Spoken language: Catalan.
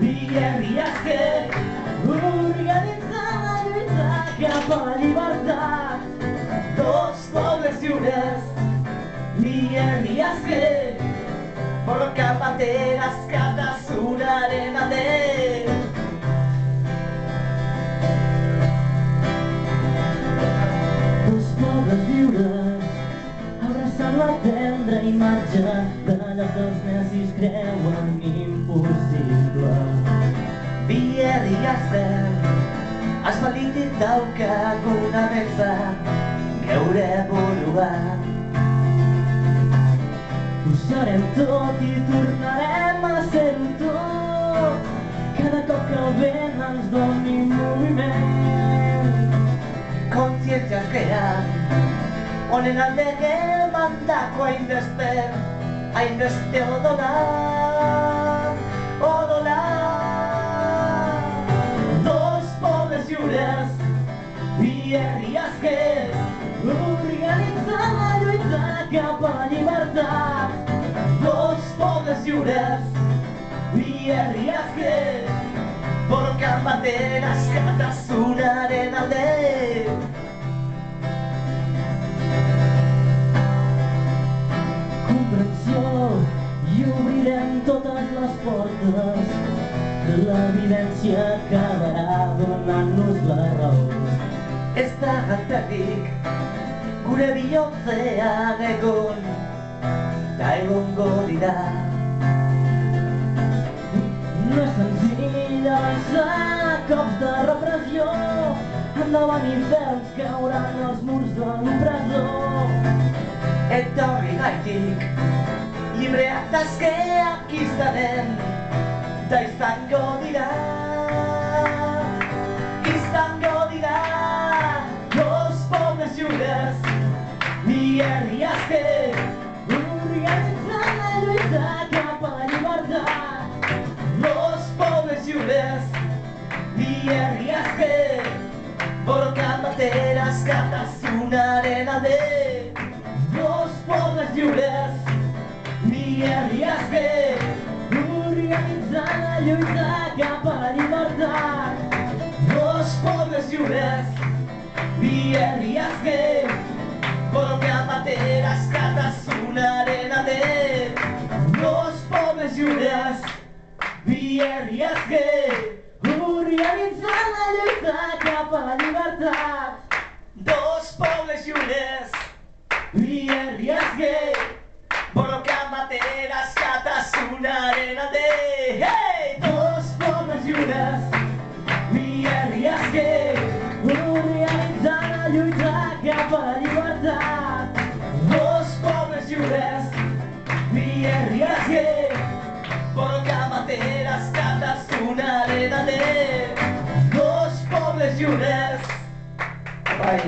Vieries que organitzant la lluita cap a la llibertat, dos pobles lliures. Vieries que borrokabateraz katazunaren alde. Dos pobles lliures abraçant la tendra imatge d'allò que els nazis creuen impossible. Vieries ez balitit daukaguna bezan geure buruan. Ho serem tot i tornarem a ser-ho tot cada cop que el vent ens doni moviment. Kontzientziaz gean honen alde gemandako hainbeste odola. Dos pobles lliures, vieries que organitzant la lluita cap a la llibertat. Dos pobles lliures, vieries que borrokan batera askatasunaren alde. Comprensió i obrirem totes les portes de l'evidència acabarà donant-nos la raó. Ez da galtarik gure bihotzean egon eta egongo dira. No és senzill avançar cops de repressió, endavant inferns cauran els murs de l'opressor. Eta horregaitik libreak taskeak izanen da izango dira. Dos pobles lliures, vieries que organitzant la lluita cap a la llibertat. Dos pobles lliures, vieries que borrokan batera askatasunaren alde. Dos pobles lliures, vieries que organitzant la lluita cap a la llibertat. Dos pobles lliures, vieries que borrokan batera askatasunaren alde. Dos pobles lliures, vieries que organitzant la lluita cap a la llibertat. Dos pobles lliures, vieries que borrokan batera askatasunaren alde. Hey! Dos pobles lliures, vieries que organitzant la lluita cap a la llibertat. Dos pobles lliures, vieries que borrokan batera askatasunaren alde. Dos pobles lliures. Bai,